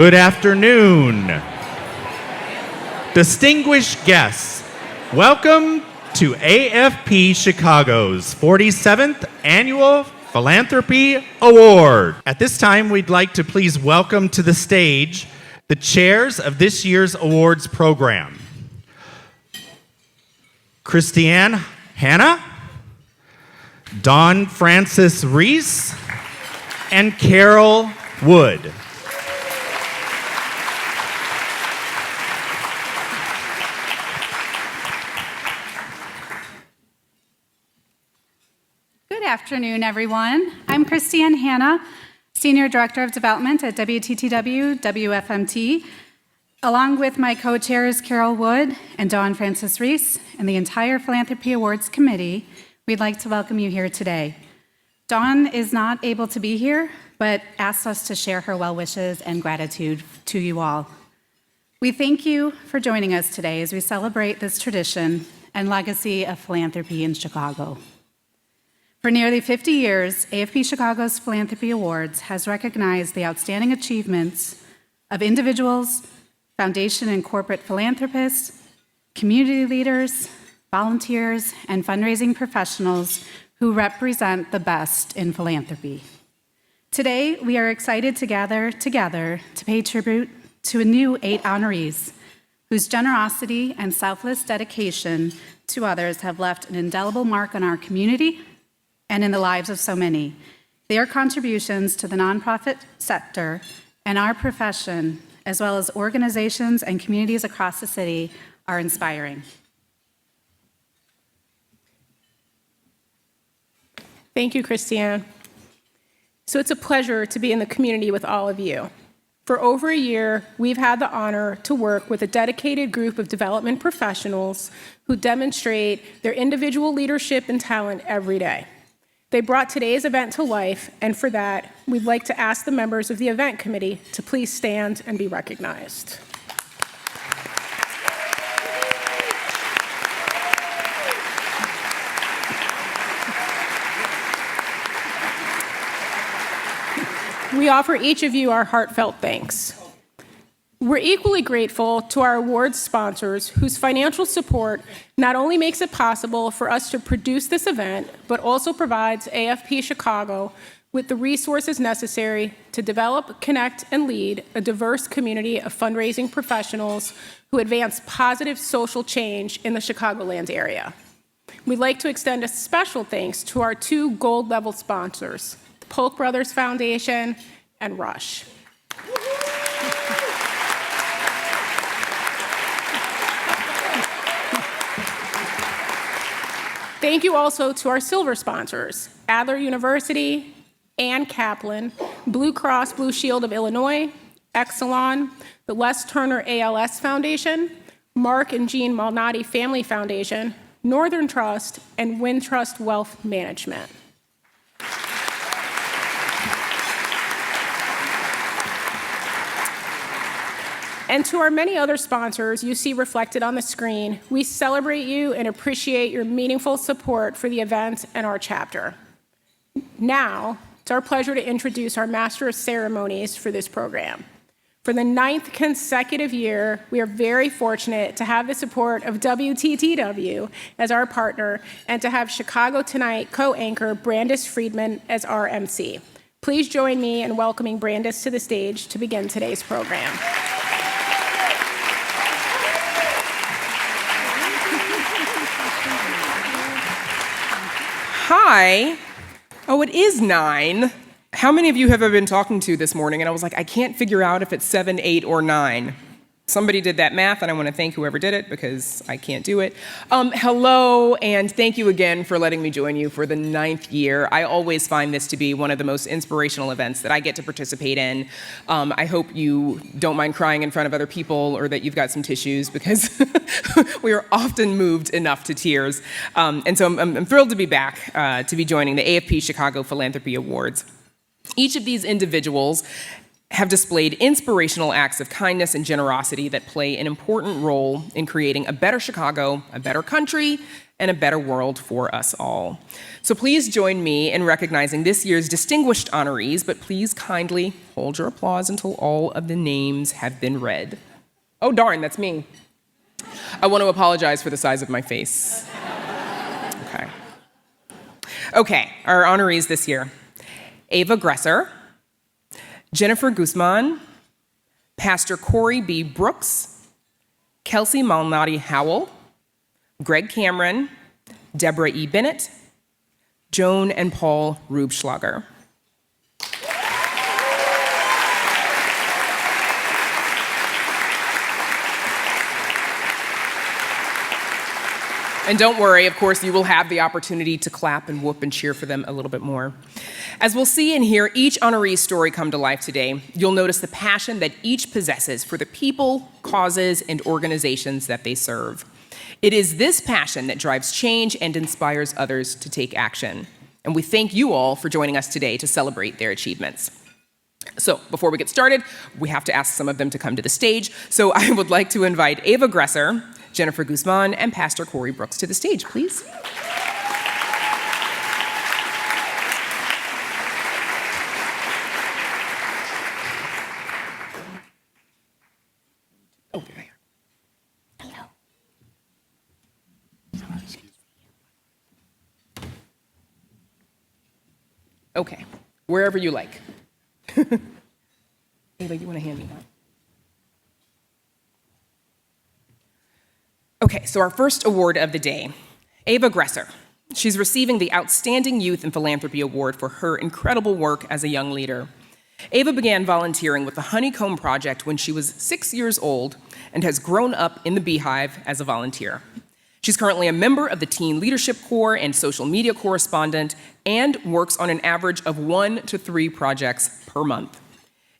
Good afternoon. Distinguished guests, welcome to AFP Chicago's 47th Annual Philanthropy Award. At this time, we'd like to please welcome to the stage the chairs of this year's awards program. Christiane Hanna, Dawn Frances Reese, and Carol Wood. Good afternoon, everyone. I'm Christiane Hanna, Senior Director of Development at WTTW WFMT, along with my co-chairs Carol Wood and Dawn Frances Reese and the entire Philanthropy Awards Committee. We'd like to welcome you here today. Dawn is not able to be here, but asked us to share her well wishes and gratitude to you all. We thank you for joining us today as we celebrate this tradition and legacy of philanthropy in Chicago. For nearly 50 years, AFP Chicago's Philanthropy Awards has recognized the outstanding achievements of individuals, foundation and corporate philanthropists, community leaders, volunteers, and fundraising professionals who represent the best in philanthropy. Today, we are excited to gather together to pay tribute to a new 8 honorees whose generosity and selfless dedication to others have left an indelible mark on our community and in the lives of so many. Their contributions to the nonprofit sector and our profession, as well as organizations and communities across the city, are inspiring. Thank you, Christiane. So it's a pleasure to be in the community with all of you. For over a year, we've had the honor to work with a dedicated group of development professionals who demonstrate their individual leadership and talent every day. They brought today's event to life, and for that, we'd like to ask the members of the event committee to please stand and be recognized. We offer each of you our heartfelt thanks. We're equally grateful to our awards sponsors whose financial support not only makes it possible for us to produce this event, but also provides AFP Chicago with the resources necessary to develop, connect, and lead a diverse community of fundraising professionals who advance positive social change in the Chicagoland area. We'd like to extend a special thanks to our 2 gold-level sponsors, the Polk Brothers Foundation and Rush. Thank you also to our silver sponsors, Adler University, Ann Kaplan, Blue Cross Blue Shield of Illinois, Exelon, the Les Turner ALS Foundation, Mark and Jean Malnati Family Foundation, Northern Trust, and Wintrust Wealth Management. And to our many other sponsors you see reflected on the screen, we celebrate you and appreciate your meaningful support for the event and our chapter. Now, it's our pleasure to introduce our Master of Ceremonies for this program. For the 9th consecutive year, we are very fortunate to have the support of WTTW as our partner and to have Chicago Tonight co-anchor Brandis Friedman as our MC. Please join me in welcoming Brandis to the stage to begin today's program. Hi. Oh, it is 9. How many of you have I been talking to this morning? And I was like, I can't figure out if it's 7, 8, or 9. Somebody did that math, and I want to thank whoever did it because I can't do it. Hello, and thank you again for letting me join you for the 9th year. I always find this to be one of the most inspirational events that I get to participate in. I hope you don't mind crying in front of other people or that you've got some tissues because we are often moved enough to tears. And so I'm thrilled to be back to be joining the AFP Chicago Philanthropy Awards. Each of these individuals have displayed inspirational acts of kindness and generosity that play an important role in creating a better Chicago, a better country, and a better world for us all. So please join me in recognizing this year's distinguished honorees, but please kindly hold your applause until all of the names have been read. Oh darn, that's me. I want to apologize for the size of my face. Okay, our honorees this year: Ava Gresser, Jennifer Guzman, Pastor Corey B. Brooks, Kelsey Malnati Howell, Greg Cameron, Deborah E. Bennett, Joan and Paul Rubschlager. And don't worry, of course, you will have the opportunity to clap and whoop and cheer for them a little bit more. As we'll see and hear each honoree's story come to life today, you'll notice the passion that each possesses for the people, causes, and organizations that they serve. It is this passion that drives change and inspires others to take action. And we thank you all for joining us today to celebrate their achievements. So before we get started, we have to ask some of them to come to the stage. So I would like to invite Ava Gresser, Jennifer Guzman, and Pastor Corey Brooks to the stage, please. Oh, there they are. Hello. Okay, wherever you like. Ava, you want to hand me that? Okay, so our first award of the day, Ava Gresser. She's receiving the Outstanding Youth in Philanthropy Award for her incredible work as a young leader. Ava began volunteering with the Honeycomb Project when she was 6 years old and has grown up in the Beehive as a volunteer. She's currently a member of the Teen Leadership Corps and social media correspondent, and works on an average of 1 to 3 projects per month.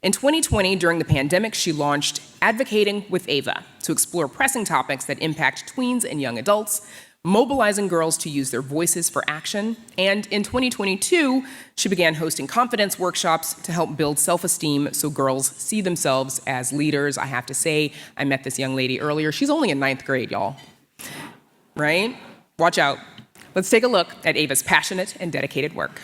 In 2020, during the pandemic, she launched Advocating with Ava to explore pressing topics that impact tweens and young adults, mobilizing girls to use their voices for action. And in 2022, she began hosting confidence workshops to help build self-esteem so girls see themselves as leaders. I have to say, I met this young lady earlier. She's only in 9th grade, y'all. Right? Watch out. Let's take a look at Ava's passionate and dedicated work.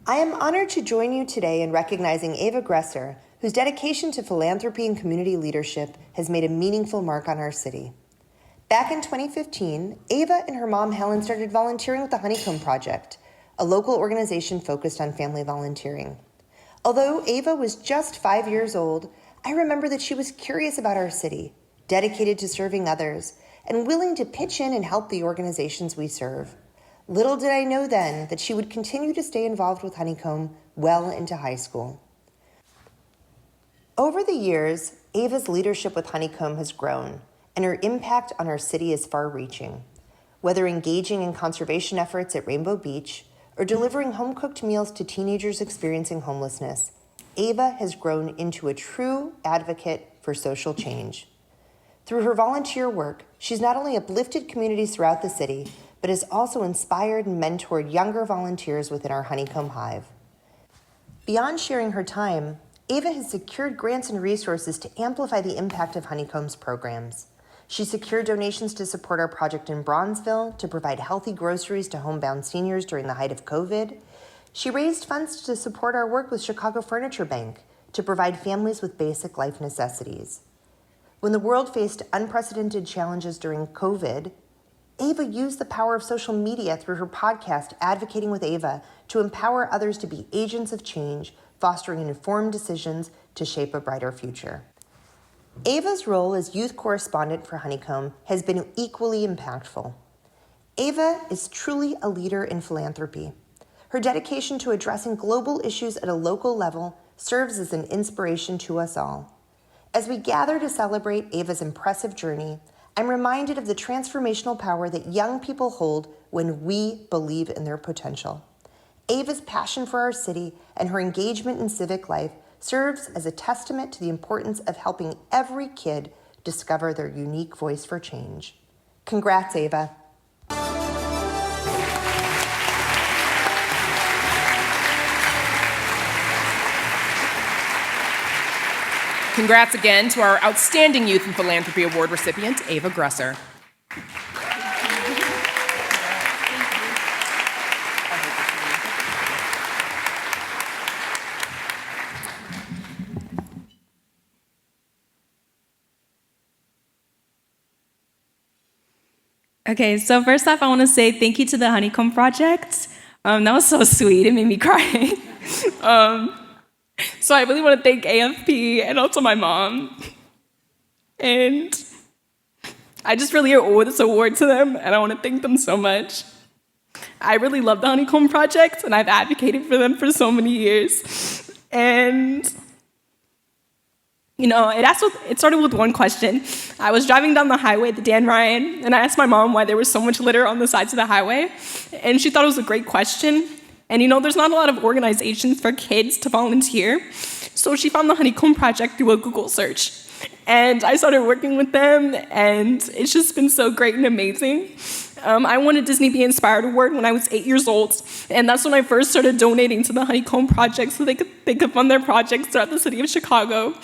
I am honored to join you today in recognizing Ava Gresser, whose dedication to philanthropy and community leadership has made a meaningful mark on our city. Back in 2015, Ava and her mom Helen started volunteering with the Honeycomb Project, a local organization focused on family volunteering. Although Ava was just 5 years old, I remember that she was curious about our city, dedicated to serving others, and willing to pitch in and help the organizations we serve. Little did I know then that she would continue to stay involved with Honeycomb well into high school. Over the years, Ava's leadership with Honeycomb has grown, and her impact on our city is far-reaching. Whether engaging in conservation efforts at Rainbow Beach or delivering home-cooked meals to teenagers experiencing homelessness, Ava has grown into a true advocate for social change. Through her volunteer work, she's not only uplifted communities throughout the city, but has also inspired and mentored younger volunteers within our Honeycomb Hive. Beyond sharing her time, Ava has secured grants and resources to amplify the impact of Honeycomb's programs. She secured donations to support our project in Bronzeville to provide healthy groceries to homebound seniors during the height of COVID. She raised funds to support our work with Chicago Furniture Bank to provide families with basic life necessities. When the world faced unprecedented challenges during COVID, Ava used the power of social media through her podcast, Advocating with Ava, to empower others to be agents of change, fostering informed decisions to shape a brighter future. Ava's role as youth correspondent for Honeycomb has been equally impactful. Ava is truly a leader in philanthropy. Her dedication to addressing global issues at a local level serves as an inspiration to us all. As we gather to celebrate Ava's impressive journey, I'm reminded of the transformational power that young people hold when we believe in their potential. Ava's passion for our city and her engagement in civic life serves as a testament to the importance of helping every kid discover their unique voice for change. Congrats, Ava. Congrats again to our Outstanding Youth in Philanthropy Award recipient, Ava Grusser. Okay, so first off, I want to say thank you to the Honeycomb Project. That was so sweet. It made me cry. So I really want to thank AFP and also my mom. And I just really owe this award to them, and I want to thank them so much. I really love the Honeycomb Project, and I've advocated for them for so many years. And you know, it started with one question. I was driving down the highway at the Dan Ryan, and I asked my mom why there was so much litter on the sides of the highway, and she thought it was a great question. And you know, there's not a lot of organizations for kids to volunteer, so she found the Honeycomb Project through a Google search. And I started working with them, and it's just been so great and amazing. I won a Disney Be Inspired Award when I was 8 years old, and that's when I first started donating to the Honeycomb Project so they could fund their projects throughout the city of Chicago.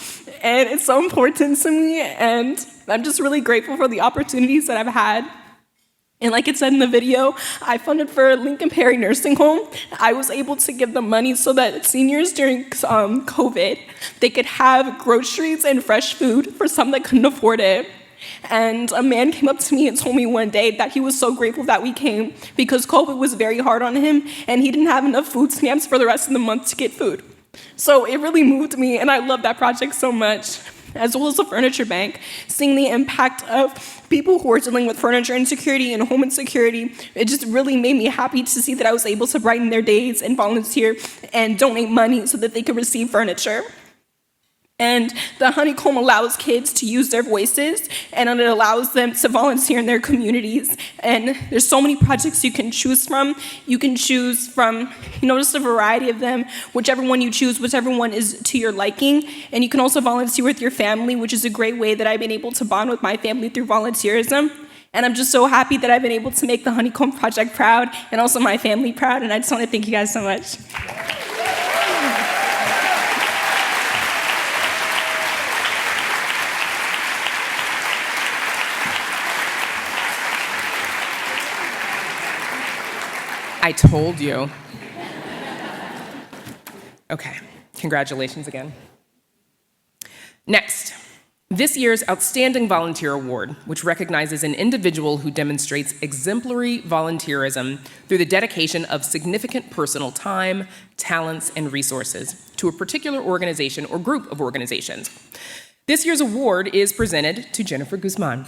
And it's so important to me, and I'm just really grateful for the opportunities that I've had. And like it said in the video, I funded for Lincoln Perry Nursing Home. I was able to give them money so that seniors during COVID, they could have groceries and fresh food for some that couldn't afford it. And a man came up to me and told me one day that he was so grateful that we came because COVID was very hard on him and he didn't have enough food stamps for the rest of the month to get food. So it really moved me, and I love that project so much, as well as the Furniture Bank. Seeing the impact of people who are dealing with furniture insecurity and home insecurity, it just really made me happy to see that I was able to brighten their days and volunteer and donate money so that they could receive furniture. And the Honeycomb allows kids to use their voices, and it allows them to volunteer in their communities. And there's so many projects you can choose from. You can choose from, just a variety of them, whichever one you choose, whichever one is to your liking. And you can also volunteer with your family, which is a great way that I've been able to bond with my family through volunteerism. And I'm just so happy that I've been able to make the Honeycomb Project proud and also my family proud. And I just want to thank you guys so much. I told you. Okay, congratulations again. Next, this year's Outstanding Volunteer Award, which recognizes an individual who demonstrates exemplary volunteerism through the dedication of significant personal time, talents, and resources to a particular organization or group of organizations. This year's award is presented to Jennifer Guzman,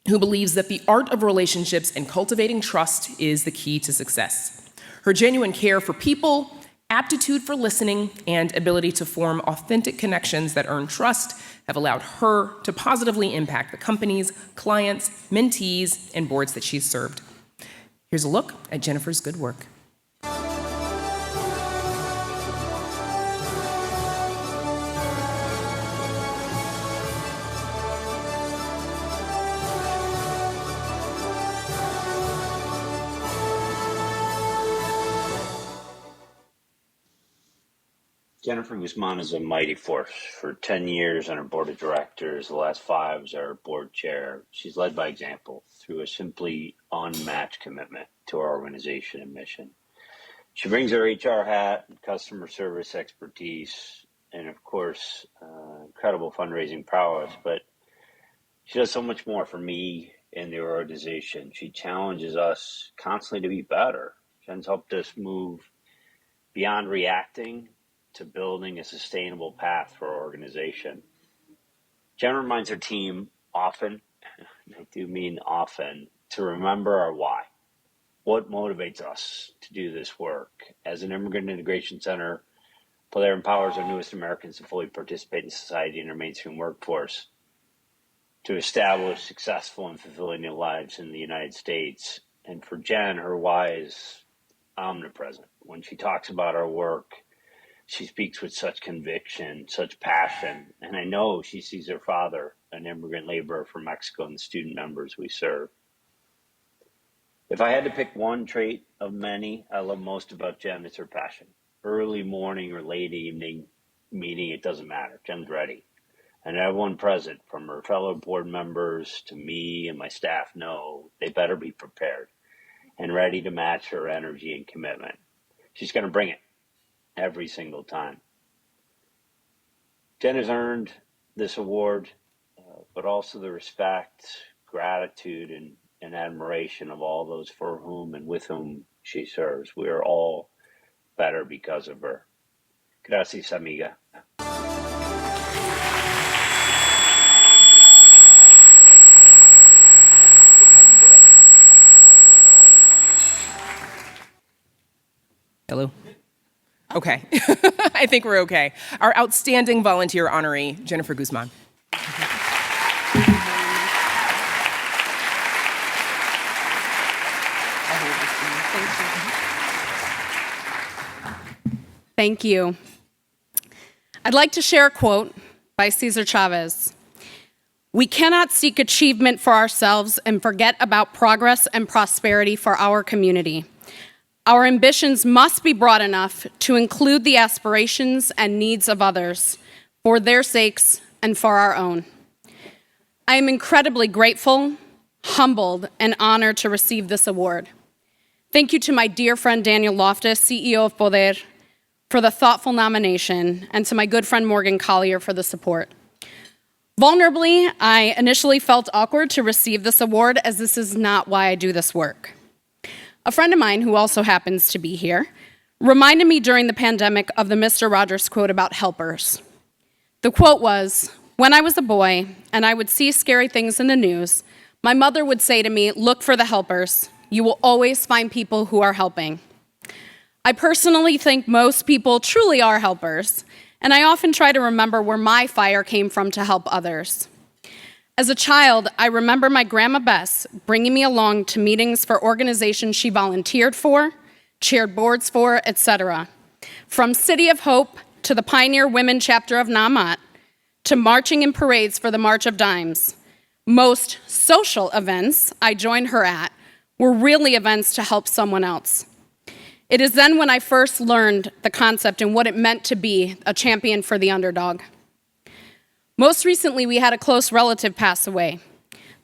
who believes that the art of relationships and cultivating trust is the key to success. Her genuine care for people, aptitude for listening, and ability to form authentic connections that earn trust have allowed her to positively impact the companies, clients, mentees, and boards that she's served. Here's a look at Jennifer's good work. Jennifer Guzman is a mighty force. For 10 years on our board of directors, the last 5 as our board chair, she's led by example through a simply unmatched commitment to our organization and mission. She brings her HR hat and customer service expertise and, of course, incredible fundraising prowess, but she does so much more for me and the organization. She challenges us constantly to be better. Jen's helped us move beyond reacting to building a sustainable path for our organization. Jen reminds her team often, and I do mean often, to remember our why. What motivates us to do this work? As an immigrant integration center, Blair empowers our newest Americans to fully participate in society and our mainstream workforce, to establish successful and fulfilling new lives in the United States. And for Jen, her why is omnipresent. When she talks about our work, she speaks with such conviction, such passion, and I know she sees her father, an immigrant laborer from Mexico, and the student members we serve. If I had to pick one trait of many I love most about Jen, it's her passion. Early morning or late evening meeting, it doesn't matter. Jen's ready. And everyone present, from her fellow board members to me and my staff, know they better be prepared and ready to match her energy and commitment. She's going to bring it every single time. Jen has earned this award, but also the respect, gratitude, and admiration of all those for whom and with whom she serves. We are all better because of her. Gracias, amiga. Hello? Okay. I think we're okay. Our outstanding volunteer honoree, Jennifer Guzman. Thank you. I'd like to share a quote by Cesar Chavez. We cannot seek achievement for ourselves and forget about progress and prosperity for our community. Our ambitions must be broad enough to include the aspirations and needs of others, for their sakes and for our own. I am incredibly grateful, humbled, and honored to receive this award. Thank you to my dear friend Daniel Loftus, CEO of Poder, for the thoughtful nomination, and to my good friend Morgan Collier for the support. Vulnerably, I initially felt awkward to receive this award, as this is not why I do this work. A friend of mine, who also happens to be here, reminded me during the pandemic of the Mr. Rogers quote about helpers. The quote was, "When I was a boy and I would see scary things in the news, my mother would say to me, 'Look for the helpers. You will always find people who are helping.'" I personally think most people truly are helpers, and I often try to remember where my fire came from to help others. As a child, I remember my grandma Bess bringing me along to meetings for organizations she volunteered for, chaired boards for, etc. From City of Hope to the Pioneer Women chapter of Naamat, to marching in parades for the March of Dimes. Most social events I joined her at were really events to help someone else. It is then when I first learned the concept and what it meant to be a champion for the underdog. Most recently, we had a close relative pass away.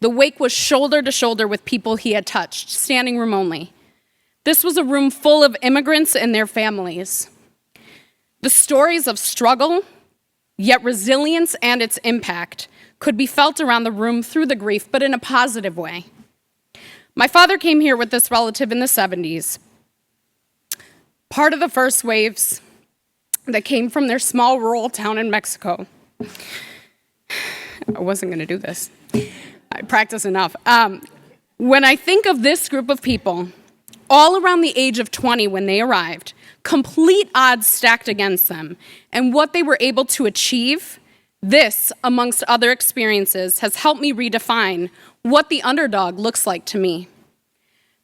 The wake was shoulder to shoulder with people he had touched, standing room only. This was a room full of immigrants and their families. The stories of struggle, yet resilience and its impact, could be felt around the room through the grief, but in a positive way. My father came here with this relative in the 70s. Part of the first waves that came from their small rural town in Mexico. I wasn't going to do this. I practice enough. When I think of this group of people, all around the age of 20 when they arrived, complete odds stacked against them, and what they were able to achieve, this, amongst other experiences, has helped me redefine what the underdog looks like to me.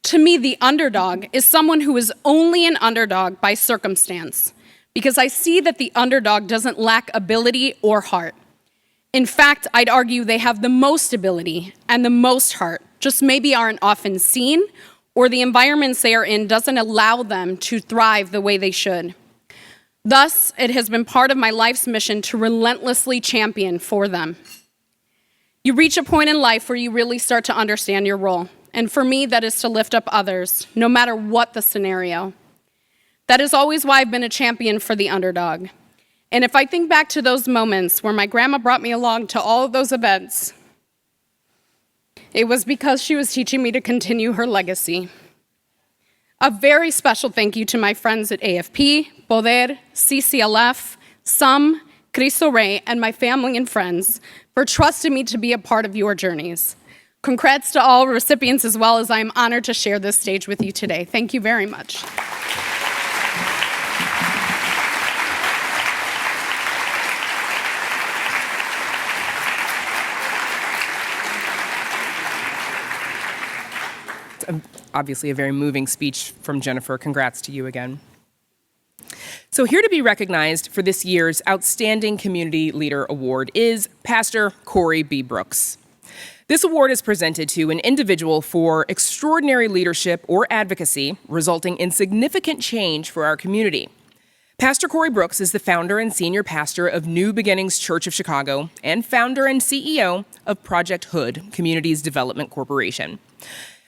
To me, the underdog is someone who is only an underdog by circumstance, because I see that the underdog doesn't lack ability or heart. In fact, I'd argue they have the most ability and the most heart, just maybe aren't often seen, or the environments they are in doesn't allow them to thrive the way they should. Thus, it has been part of my life's mission to relentlessly champion for them. You reach a point in life where you really start to understand your role, and for me, that is to lift up others, no matter what the scenario. That is always why I've been a champion for the underdog. And if I think back to those moments where my grandma brought me along to all of those events, it was because she was teaching me to continue her legacy. A very special thank you to my friends at AFP, Poder, CCLF, SUM, Cristo Rey, and my family and friends for trusting me to be a part of your journeys. Congrats to all recipients, as well as I am honored to share this stage with you today. Thank you very much. obviously a very moving speech from Jennifer. Congrats to you again. So here to be recognized for this year's Outstanding Community Leader Award is Pastor Corey B. Brooks. This award is presented to an individual for extraordinary leadership or advocacy resulting in significant change for our community. Pastor Corey Brooks is the founder and senior pastor of New Beginnings Church of Chicago and founder and CEO of Project Hood, Communities Development Corporation.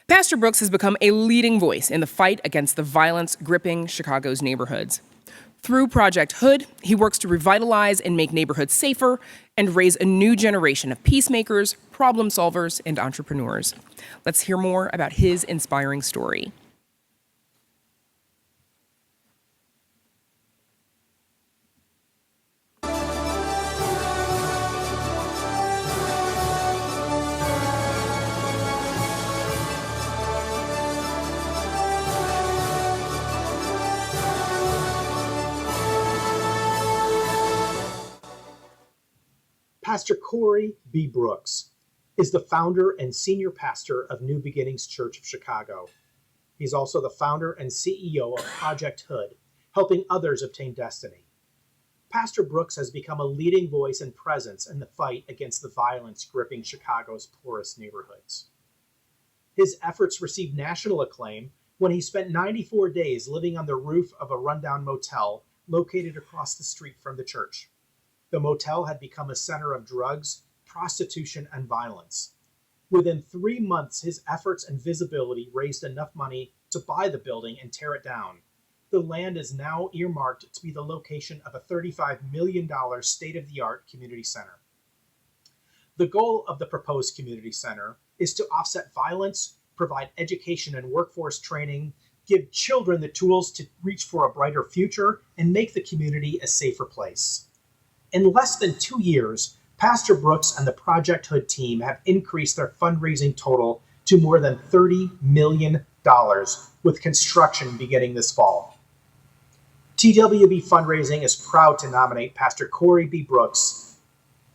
Pastor Brooks has become a leading voice in the fight against the violence gripping Chicago's neighborhoods. Through Project Hood, he works to revitalize and make neighborhoods safer and raise a new generation of peacemakers, problem solvers, and entrepreneurs. Let's hear more about his inspiring story. Pastor Corey B. Brooks is the founder and senior pastor of New Beginnings Church of Chicago. He's also the founder and CEO of Project Hood, helping others obtain destiny. Pastor Brooks has become a leading voice and presence in the fight against the violence gripping Chicago's poorest neighborhoods. His efforts received national acclaim when he spent 94 days living on the roof of a rundown motel located across the street from the church. The motel had become a center of drugs, prostitution, and violence. Within 3 months, his efforts and visibility raised enough money to buy the building and tear it down. The land is now earmarked to be the location of a $35 million state-of-the-art community center. The goal of the proposed community center is to offset violence, provide education and workforce training, give children the tools to reach for a brighter future, and make the community a safer place. In less than 2 years, Pastor Brooks and the Project Hood team have increased their fundraising total to more than $30 million, with construction beginning this fall. TWB Fundraising is proud to nominate Pastor Corey B. Brooks.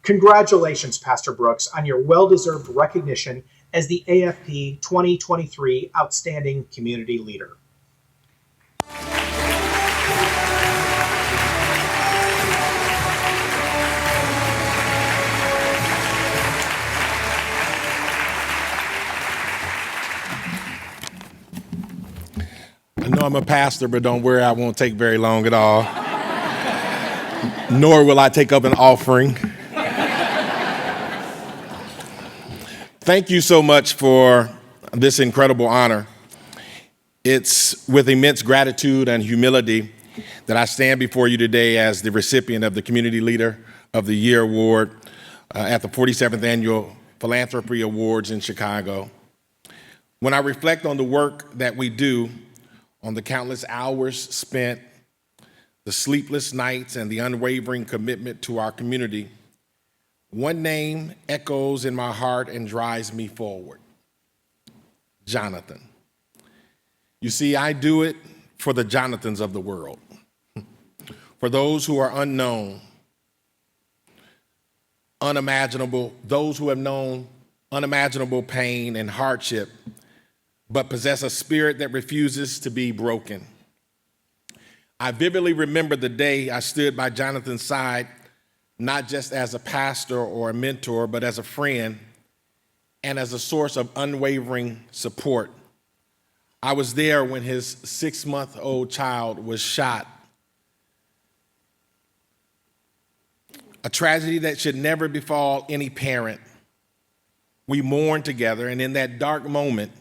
Congratulations, Pastor Brooks, on your well-deserved recognition as the AFP 2023 Outstanding Community Leader. I know I'm a pastor, but don't worry, I won't take very long at all. Nor will I take up an offering. Thank you so much for this incredible honor. It's with immense gratitude and humility that I stand before you today as the recipient of the Community Leader of the Year Award at the 47th Annual Philanthropy Awards in Chicago. When I reflect on the work that we do, on the countless hours spent, the sleepless nights, and the unwavering commitment to our community, one name echoes in my heart and drives me forward: Jonathan. You see, I do it for the Jonathans of the world, for those who are unknown, unimaginable, those who have known unimaginable pain and hardship, but possess a spirit that refuses to be broken. I vividly remember the day I stood by Jonathan's side, not just as a pastor or a mentor, but as a friend and as a source of unwavering support. I was there when his 6-month-old child was shot. A tragedy that should never befall any parent. We mourned together, and in that dark moment,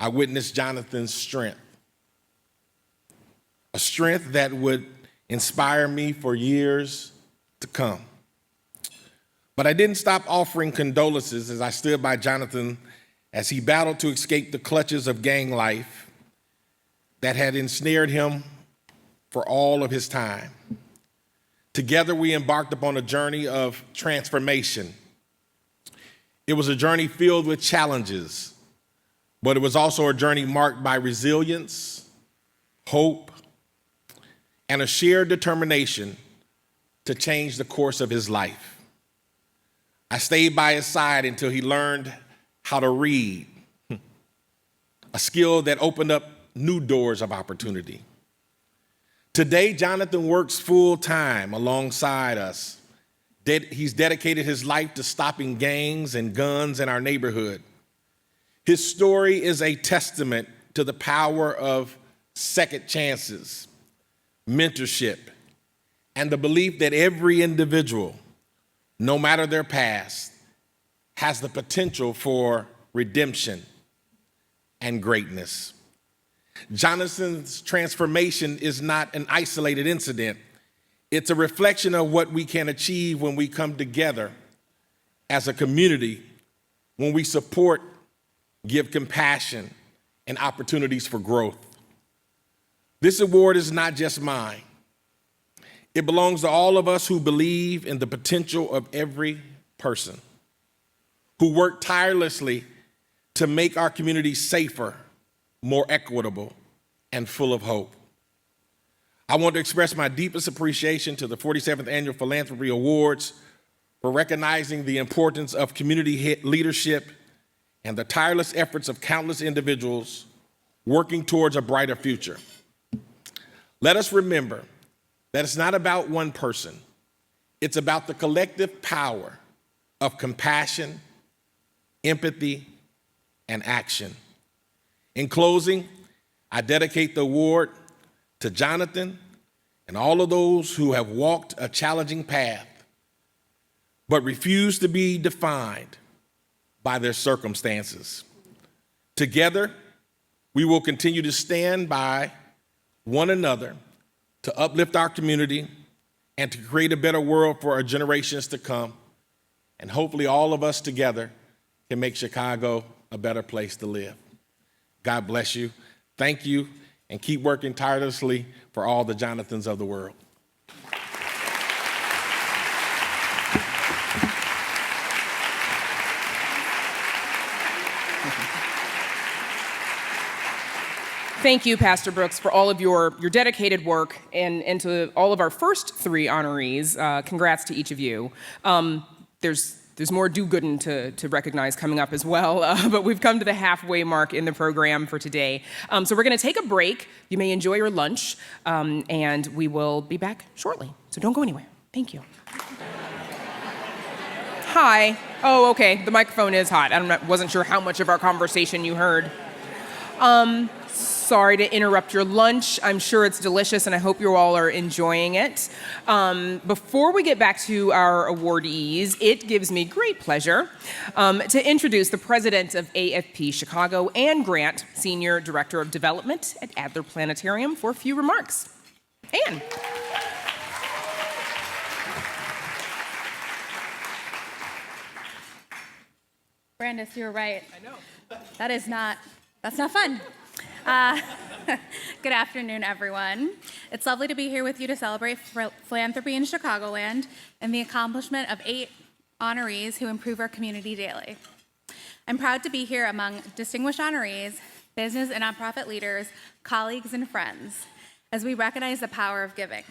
I witnessed Jonathan's strength, a strength that would inspire me for years to come. But I didn't stop offering condolences as I stood by Jonathan as he battled to escape the clutches of gang life that had ensnared him for all of his time. Together, we embarked upon a journey of transformation. It was a journey filled with challenges, but it was also a journey marked by resilience, hope, and a shared determination to change the course of his life. I stayed by his side until he learned how to read, a skill that opened up new doors of opportunity. Today, Jonathan works full-time alongside us. He's dedicated his life to stopping gangs and guns in our neighborhood. His story is a testament to the power of second chances, mentorship, and the belief that every individual, no matter their past, has the potential for redemption and greatness. Jonathan's transformation is not an isolated incident. It's a reflection of what we can achieve when we come together as a community, when we support, give compassion, and opportunities for growth. This award is not just mine. It belongs to all of us who believe in the potential of every person, who work tirelessly to make our community safer, more equitable, and full of hope. I want to express my deepest appreciation to the 47th Annual Philanthropy Awards for recognizing the importance of community leadership and the tireless efforts of countless individuals working towards a brighter future. Let us remember that it's not about one person. It's about the collective power of compassion, empathy, and action. In closing, I dedicate the award to Jonathan and all of those who have walked a challenging path, but refuse to be defined by their circumstances. Together, we will continue to stand by one another to uplift our community and to create a better world for our generations to come. And hopefully all of us together can make Chicago a better place to live. God bless you. Thank you, and keep working tirelessly for all the Jonathans of the world. Thank you, Pastor Brooks, for all of your dedicated work, and to all of our first three honorees. Congrats to each of you. There's more do-gooding to recognize coming up as well, but we've come to the halfway mark in the program for today. So we're going to take a break. You may enjoy your lunch, and we will be back shortly. So don't go anywhere. Thank you. Hi. Oh, okay. The microphone is hot. Wasn't sure how much of our conversation you heard. Sorry to interrupt your lunch. I'm sure it's delicious, and I hope you all are enjoying it. Before we get back to our awardees, it gives me great pleasure to introduce the president of AFP Chicago, Ann Grant, Senior Director of Development at Adler Planetarium, for a few remarks. Ann. Brandis, you're right. I know. That's not fun. Good afternoon, everyone. It's lovely to be here with you to celebrate philanthropy in Chicagoland and the accomplishment of 8 honorees who improve our community daily. I'm proud to be here among distinguished honorees, business and nonprofit leaders, colleagues, and friends, as we recognize the power of giving.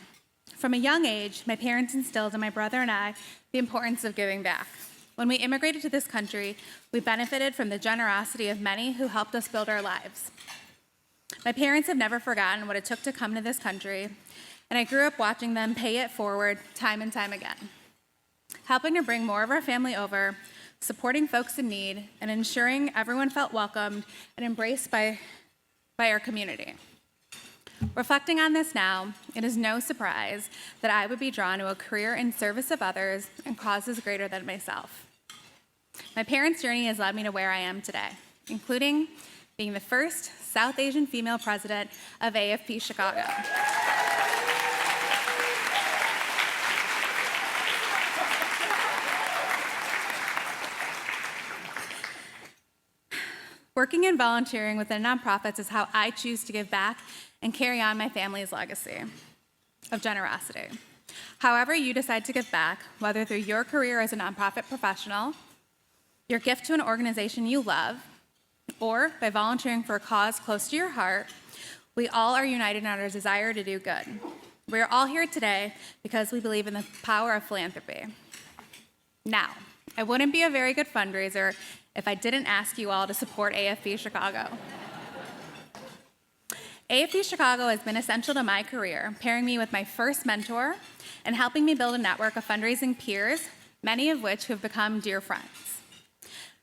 From a young age, my parents instilled in my brother and I the importance of giving back. When we immigrated to this country, we benefited from the generosity of many who helped us build our lives. My parents have never forgotten what it took to come to this country, and I grew up watching them pay it forward time and time again, helping to bring more of our family over, supporting folks in need, and ensuring everyone felt welcomed and embraced by our community. Reflecting on this now, it is no surprise that I would be drawn to a career in service of others and causes greater than myself. My parents' journey has led me to where I am today, including being the first South Asian female president of AFP Chicago. Working and volunteering within nonprofits is how I choose to give back and carry on my family's legacy of generosity. However you decide to give back, whether through your career as a nonprofit professional, your gift to an organization you love, or by volunteering for a cause close to your heart, we all are united in our desire to do good. We are all here today because we believe in the power of philanthropy. Now, I wouldn't be a very good fundraiser if I didn't ask you all to support AFP Chicago. AFP Chicago has been essential to my career, pairing me with my first mentor and helping me build a network of fundraising peers, many of which have become dear friends.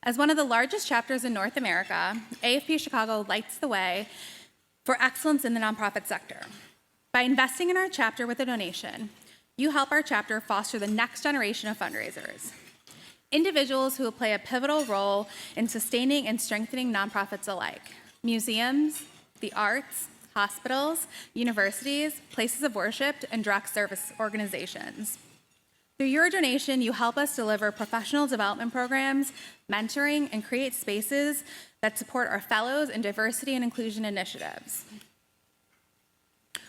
As one of the largest chapters in North America, AFP Chicago lights the way for excellence in the nonprofit sector. By investing in our chapter with a donation, you help our chapter foster the next generation of fundraisers. Individuals who will play a pivotal role in sustaining and strengthening nonprofits alike. Museums, the arts, hospitals, universities, places of worship, and direct service organizations. Through your donation, you help us deliver professional development programs, mentoring, and create spaces that support our fellows and diversity and inclusion initiatives.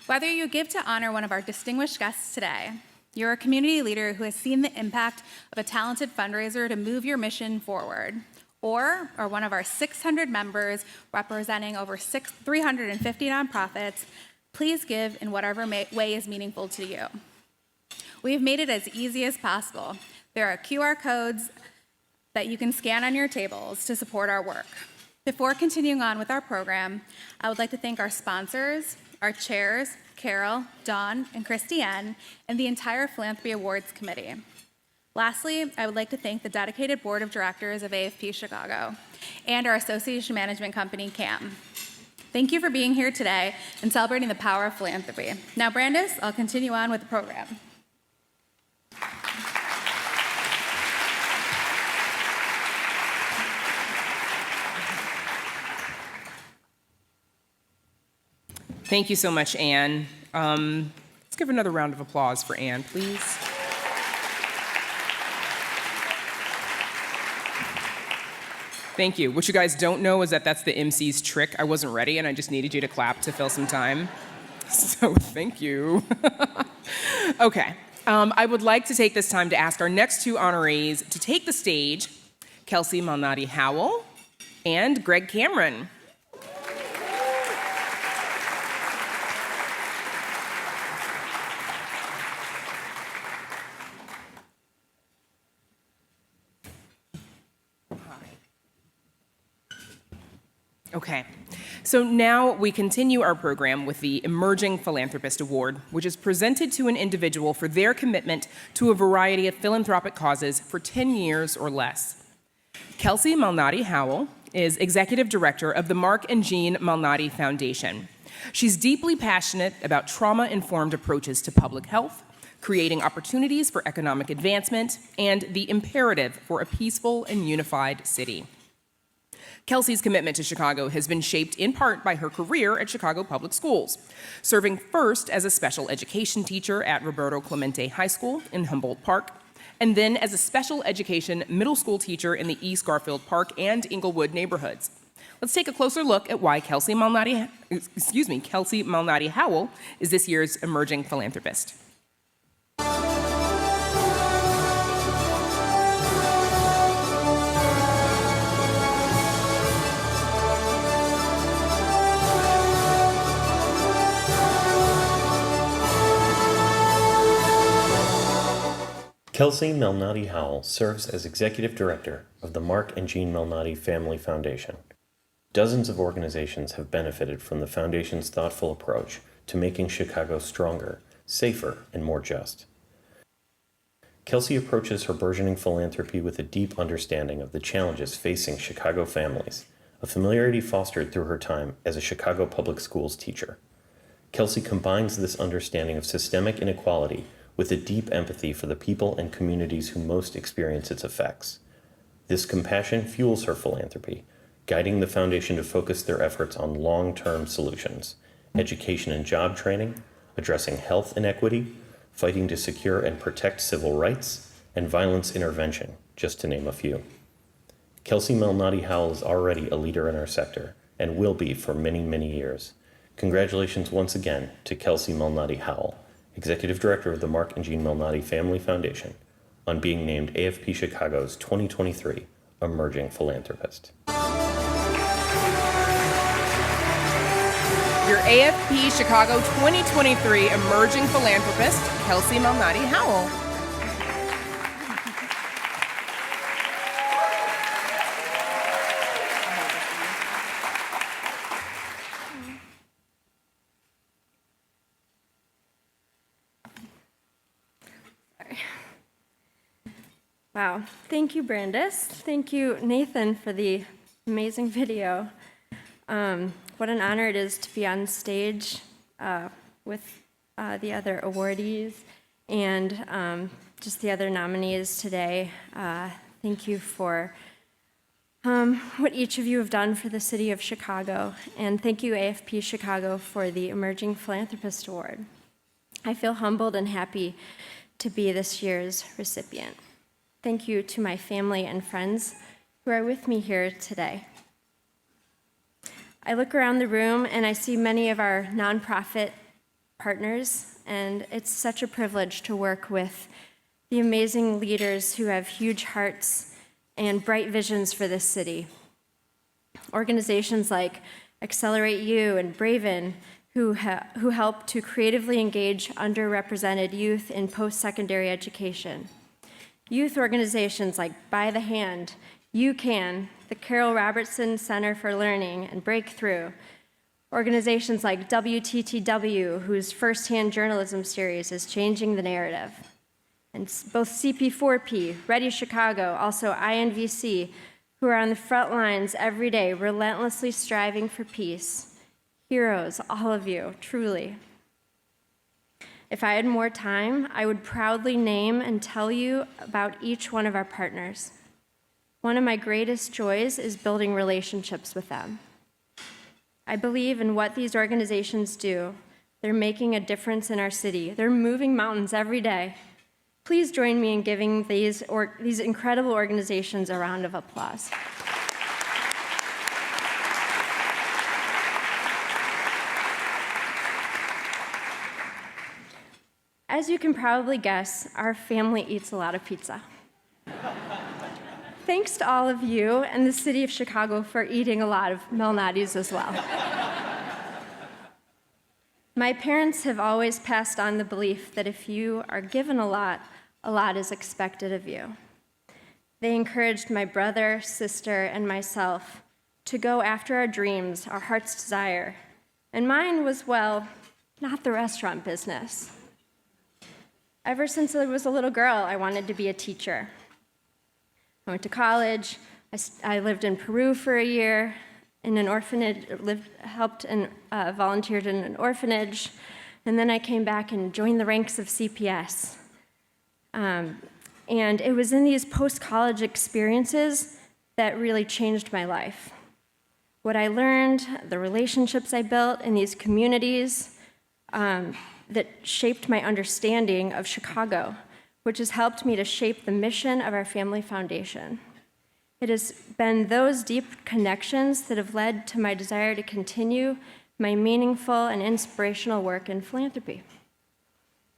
Whether you give to honor one of our distinguished guests today, you're a community leader who has seen the impact of a talented fundraiser to move your mission forward, or are one of our 600 members representing over 350 nonprofits, please give in whatever way is meaningful to you. We have made it as easy as possible. There are QR codes that you can scan on your tables to support our work. Before continuing on with our program, I would like to thank our sponsors, our chairs, Carol, Dawn, and Christiane, and the entire Philanthropy Awards Committee. Lastly, I would like to thank the dedicated board of directors of AFP Chicago and our association management company, CAM. Thank you for being here today and celebrating the power of philanthropy. Now, Brandis, I'll continue on with the program. Thank you so much, Anne. Let's give another round of applause for Anne, please. Thank you. What you guys don't know is that that's the MC's trick. I wasn't ready, and I just needed you to clap to fill some time. So thank you. Okay. I would like to take this time to ask our next two honorees to take the stage, Kelsey Malnati Howell and Greg Cameron. Okay, so now we continue our program with the Emerging Philanthropist Award, which is presented to an individual for their commitment to a variety of philanthropic causes for 10 years or less. Kelsey Malnati Howell is Executive Director of the Mark and Jean Malnati Foundation. She's deeply passionate about trauma-informed approaches to public health, creating opportunities for economic advancement, and the imperative for a peaceful and unified city. Kelsey's commitment to Chicago has been shaped in part by her career at Chicago Public Schools, serving first as a special education teacher at Roberto Clemente High School in Humboldt Park, and then as a special education middle school teacher in the East Garfield Park and Inglewood neighborhoods. Let's take a closer look at why Kelsey Malnati Howell is this year's Emerging Philanthropist. Kelsey Malnati Howell serves as Executive Director of the Mark and Jean Malnati Family Foundation. Dozens of organizations have benefited from the Foundation's thoughtful approach to making Chicago stronger, safer, and more just. Kelsey approaches her burgeoning philanthropy with a deep understanding of the challenges facing Chicago families, a familiarity fostered through her time as a Chicago Public Schools teacher. Kelsey combines this understanding of systemic inequality with a deep empathy for the people and communities who most experience its effects. This compassion fuels her philanthropy, guiding the foundation to focus their efforts on long-term solutions, education and job training, addressing health inequity, fighting to secure and protect civil rights, and violence intervention, just to name a few. Kelsey Malnati Howell is already a leader in our sector and will be for many, many years. Congratulations once again to Kelsey Malnati Howell, Executive Director of the Mark and Jean Malnati Family Foundation, on being named AFP Chicago's 2023 Emerging Philanthropist. Your AFP Chicago 2023 Emerging Philanthropist, Kelsey Malnati Howell. Wow. Thank you, Brandis. Thank you, Nathan, for the amazing video. What an honor it is to be on stage with the other awardees and just the other nominees today. Thank you for what each of you have done for the city of Chicago, and thank you, AFP Chicago, for the Emerging Philanthropist Award. I feel humbled and happy to be this year's recipient. Thank you to my family and friends who are with me here today. I look around the room and I see many of our nonprofit partners, and it's such a privilege to work with the amazing leaders who have huge hearts and bright visions for this city. Organizations like Accelerate You and Braven, who help to creatively engage underrepresented youth in post-secondary education. Youth organizations like By the Hand, You Can, the Carol Robertson Center for Learning, and Breakthrough. Organizations like WTTW, whose firsthand journalism series is changing the narrative. And both CP4P, Ready Chicago, also INVC, who are on the front lines every day, relentlessly striving for peace. Heroes, all of you, truly. If I had more time, I would proudly name and tell you about each one of our partners. One of my greatest joys is building relationships with them. I believe in what these organizations do. They're making a difference in our city. They're moving mountains every day. Please join me in giving these incredible organizations a round of applause. As you can probably guess, our family eats a lot of pizza. Thanks to all of you and the city of Chicago for eating a lot of Malnati's as well. My parents have always passed on the belief that if you are given a lot is expected of you. They encouraged my brother, sister, and myself to go after our dreams, our heart's desire. And mine was, well, not the restaurant business. Ever since I was a little girl, I wanted to be a teacher. I went to college. I lived in Peru for a year in an orphanage, helped and volunteered in an orphanage, and then I came back and joined the ranks of CPS. And it was in these post-college experiences that really changed my life. What I learned, the relationships I built in these communities, that shaped my understanding of Chicago, which has helped me to shape the mission of our family foundation. It has been those deep connections that have led to my desire to continue my meaningful and inspirational work in philanthropy.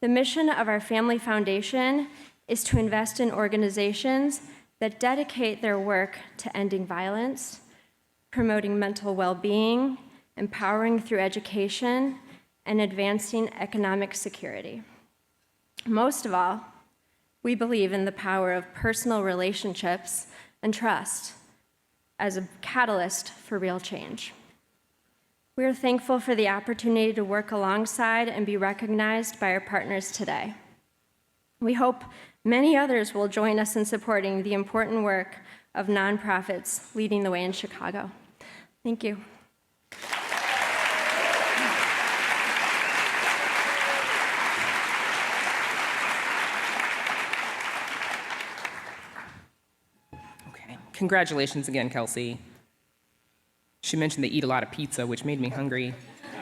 The mission of our family foundation is to invest in organizations that dedicate their work to ending violence, promoting mental well-being, empowering through education, and advancing economic security. Most of all, we believe in the power of personal relationships and trust as a catalyst for real change. We are thankful for the opportunity to work alongside and be recognized by our partners today. We hope many others will join us in supporting the important work of nonprofits leading the way in Chicago. Thank you. Congratulations again, Kelsey. She mentioned they eat a lot of pizza, which made me hungry.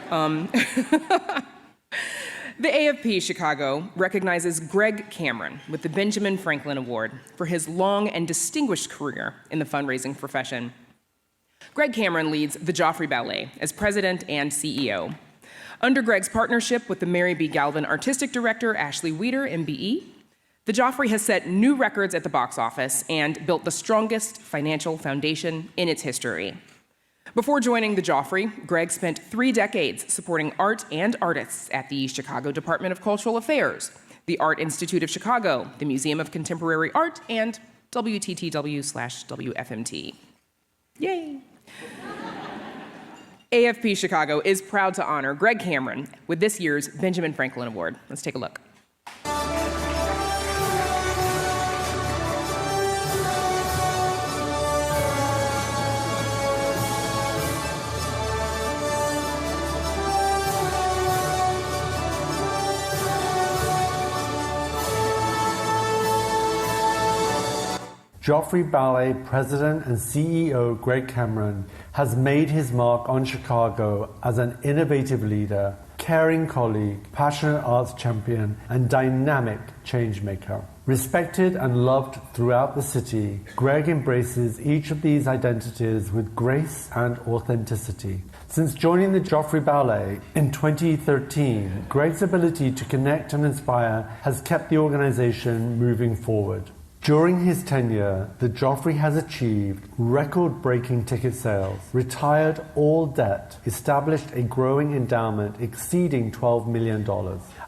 The AFP Chicago recognizes Greg Cameron with the Benjamin Franklin Award for his long and distinguished career in the fundraising profession. Greg Cameron leads the Joffrey Ballet as president and CEO. Under Greg's partnership with the Mary B. Galvin Artistic Director, Ashley Weeder, MBE, the Joffrey has set new records at the box office and built the strongest financial foundation in its history. Before joining the Joffrey, Greg spent 3 decades supporting art and artists at the Chicago Department of Cultural Affairs, the Art Institute of Chicago, the Museum of Contemporary Art, and WTTW/WFMT. Yay! AFP Chicago is proud to honor Greg Cameron with this year's Benjamin Franklin Award. Let's take a look. Joffrey Ballet President and CEO Greg Cameron has made his mark on Chicago as an innovative leader, caring colleague, passionate arts champion, and dynamic changemaker. Respected and loved throughout the city, Greg embraces each of these identities with grace and authenticity. Since joining the Joffrey Ballet in 2013, Greg's ability to connect and inspire has kept the organization moving forward. During his tenure, the Joffrey has achieved record-breaking ticket sales, retired all debt, established a growing endowment exceeding $12 million,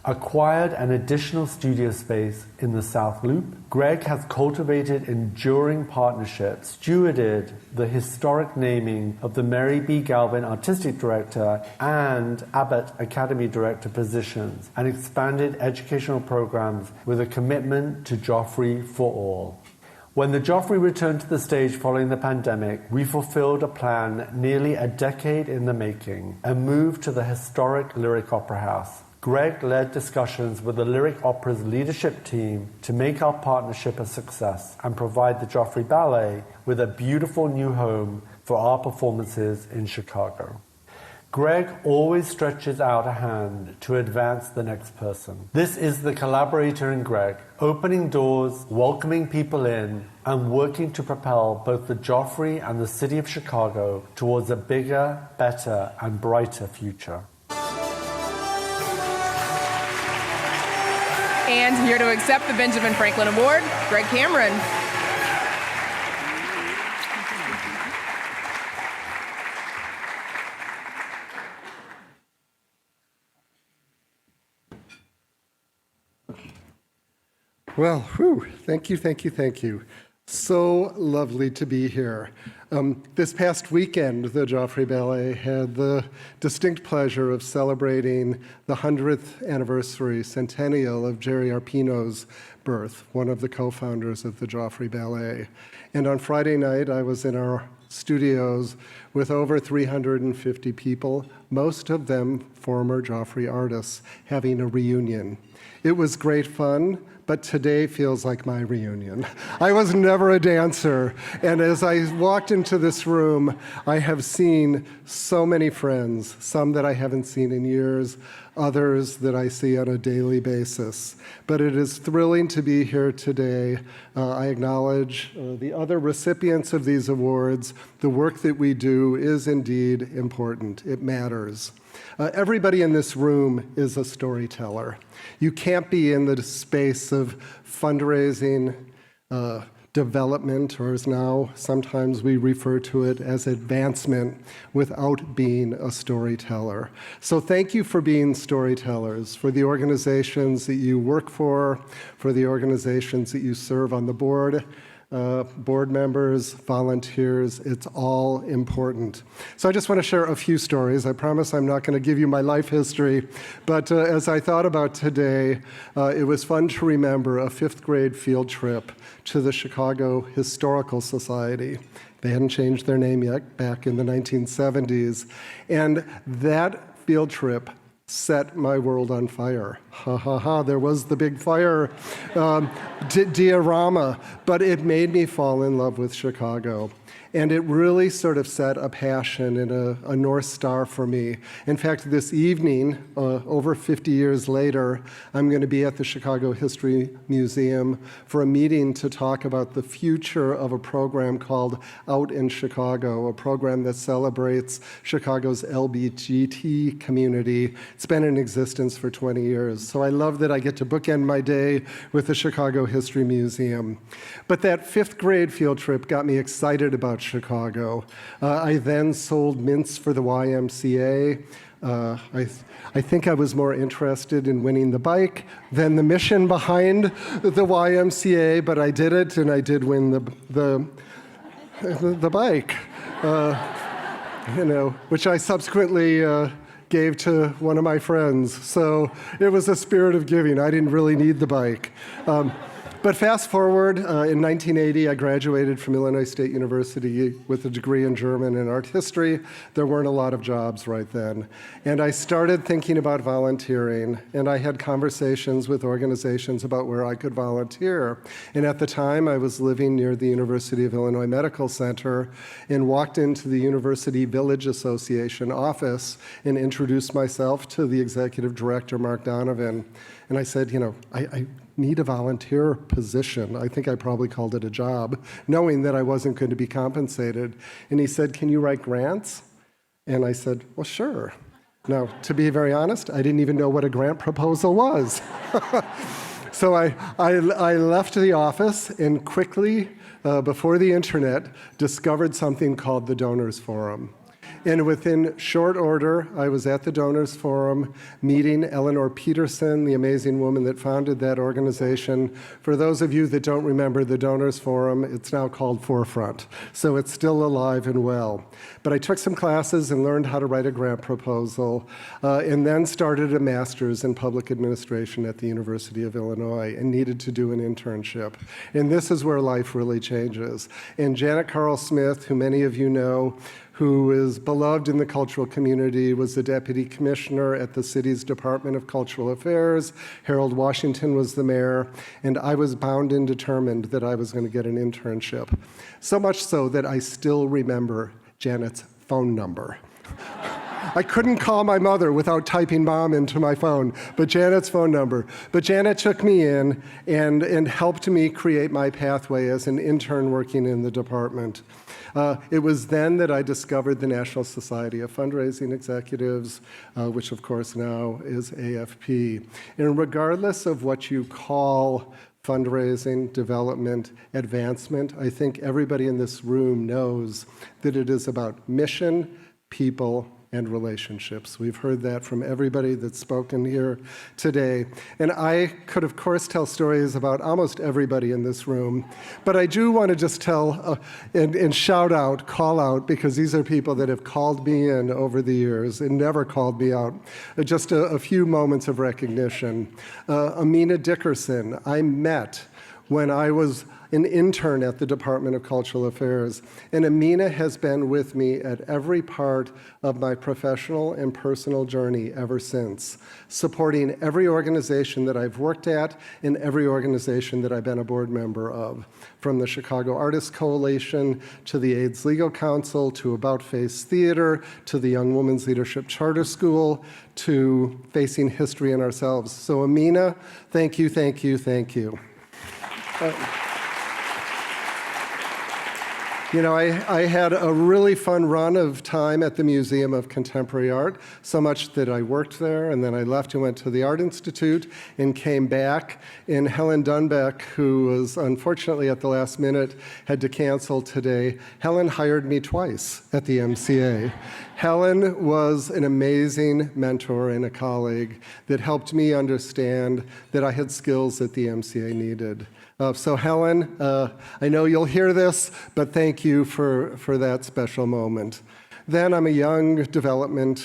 acquired an additional studio space in the South Loop. Greg has cultivated enduring partnerships, stewarded the historic naming of the Mary B. Galvin Artistic Director and Abbott Academy Director positions, and expanded educational programs with a commitment to Joffrey for all. When the Joffrey returned to the stage following the pandemic, we fulfilled a plan nearly a decade in the making and moved to the historic Lyric Opera House. Greg led discussions with the Lyric Opera's leadership team to make our partnership a success and provide the Joffrey Ballet with a beautiful new home for our performances in Chicago. Greg always stretches out a hand to advance the next person. This is the collaborator in Greg, opening doors, welcoming people in, and working to propel both the Joffrey and the city of Chicago towards a bigger, better, and brighter future. And here to accept the Benjamin Franklin Award, Greg Cameron. Well, thank you. So lovely to be here. This past weekend, the Joffrey Ballet had the distinct pleasure of celebrating the 100th anniversary centennial of Jerry Arpino's birth, one of the co-founders of the Joffrey Ballet. And on Friday night, I was in our studios with over 350 people, most of them former Joffrey artists, having a reunion. It was great fun, but today feels like my reunion. I was never a dancer, and as I walked into this room, I have seen so many friends, some that I haven't seen in years, others that I see on a daily basis. But it is thrilling to be here today. I acknowledge the other recipients of these awards. The work that we do is indeed important. It matters. Everybody in this room is a storyteller. You can't be in the space of fundraising, development, or as now sometimes we refer to it as advancement, without being a storyteller. So thank you for being storytellers, for the organizations that you work for the organizations that you serve on the board. Board members, volunteers, it's all important. So I just want to share a few stories. I promise I'm not going to give you my life history, but as I thought about today, it was fun to remember a 5th grade field trip to the Chicago Historical Society. They hadn't changed their name yet, back in the 1970s. And that field trip set my world on fire. There was the big fire diorama, but it made me fall in love with Chicago. And it really sort of set a passion and a North Star for me. In fact, this evening, over 50 years later, I'm going to be at the Chicago History Museum for a meeting to talk about the future of a program called Out in Chicago, a program that celebrates Chicago's LGBT community. It's been in existence for 20 years. So I love that I get to bookend my day with the Chicago History Museum. But that 5th grade field trip got me excited about Chicago. I then sold mints for the YMCA. I think I was more interested in winning the bike than the mission behind the YMCA, but I did it, and I did win the bike, which I subsequently gave to one of my friends. So it was a spirit of giving. I didn't really need the bike. But fast forward, in 1980, I graduated from Illinois State University with a degree in German and art history. There weren't a lot of jobs right then. And I started thinking about volunteering, and I had conversations with organizations about where I could volunteer. And at the time, I was living near the University of Illinois Medical Center and walked into the University Village Association office and introduced myself to the executive director, Mark Donovan. And I said, I need a volunteer position. I think I probably called it a job, knowing that I wasn't going to be compensated. And he said, can you write grants? And I said, well, sure. Now, to be very honest, I didn't even know what a grant proposal was. So I left the office and quickly, before the internet, discovered something called the Donors Forum. And within short order, I was at the Donors Forum meeting Eleanor Peterson, the amazing woman that founded that organization. For those of you that don't remember the Donors Forum, it's now called Forefront. So it's still alive and well. But I took some classes and learned how to write a grant proposal, and then started a master's in public administration at the University of Illinois and needed to do an internship. And this is where life really changes. And Janet Carl Smith, who many of you know, who is beloved in the cultural community, was the deputy commissioner at the city's Department of Cultural Affairs. Harold Washington was the mayor, and I was bound and determined that I was going to get an internship. So much so that I still remember Janet's phone number. I couldn't call my mother without typing Mom into my phone, but Janet's phone number. But Janet took me in and helped me create my pathway as an intern working in the department. It was then that I discovered the National Society of Fundraising Executives, which of course now is AFP. And regardless of what you call fundraising, development, advancement, I think everybody in this room knows that it is about mission, people, and relationships. We've heard that from everybody that's spoken here today. And I could, of course, tell stories about almost everybody in this room, but I do want to just tell and shout out, call out, because these are people that have called me in over the years and never called me out. Just a few moments of recognition. Amina Dickerson, I met when I was an intern at the Department of Cultural Affairs. And Amina has been with me at every part of my professional and personal journey ever since, supporting every organization that I've worked at and every organization that I've been a board member of, from the Chicago Artists Coalition to the AIDS Legal Council to About Face Theater to the Young Women's Leadership Charter School to Facing History in Ourselves. So Amina, thank you, thank you, thank you. I had a really fun run of time at the Museum of Contemporary Art, so much that I worked there, and then I left and went to the Art Institute and came back. And Helen Dunbeck, who was unfortunately at the last minute, had to cancel today. Helen hired me twice at the MCA. Helen was an amazing mentor and a colleague that helped me understand that I had skills that the MCA needed. So Helen, I know you'll hear this, but thank you for that special moment. Then I'm a young development,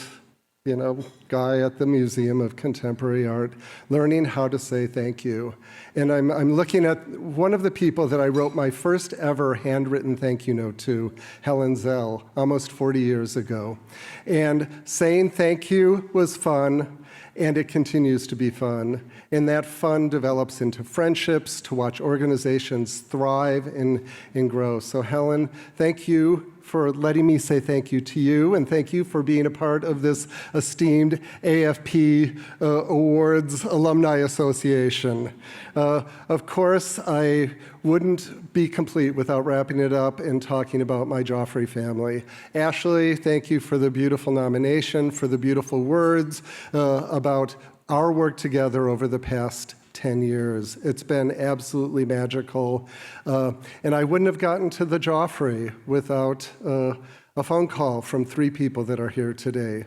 guy at the Museum of Contemporary Art, learning how to say thank you. And I'm looking at one of the people that I wrote my first ever handwritten thank you note to, Helen Zell, almost 40 years ago. And saying thank you was fun, and it continues to be fun. And that fun develops into friendships to watch organizations thrive and grow. So Helen, thank you for letting me say thank you to you, and thank you for being a part of this esteemed AFP Awards Alumni Association. Of course, I wouldn't be complete without wrapping it up and talking about my Joffrey family. Ashley, thank you for the beautiful nomination, for the beautiful words about our work together over the past 10 years. It's been absolutely magical. And I wouldn't have gotten to the Joffrey without a phone call from three people that are here today.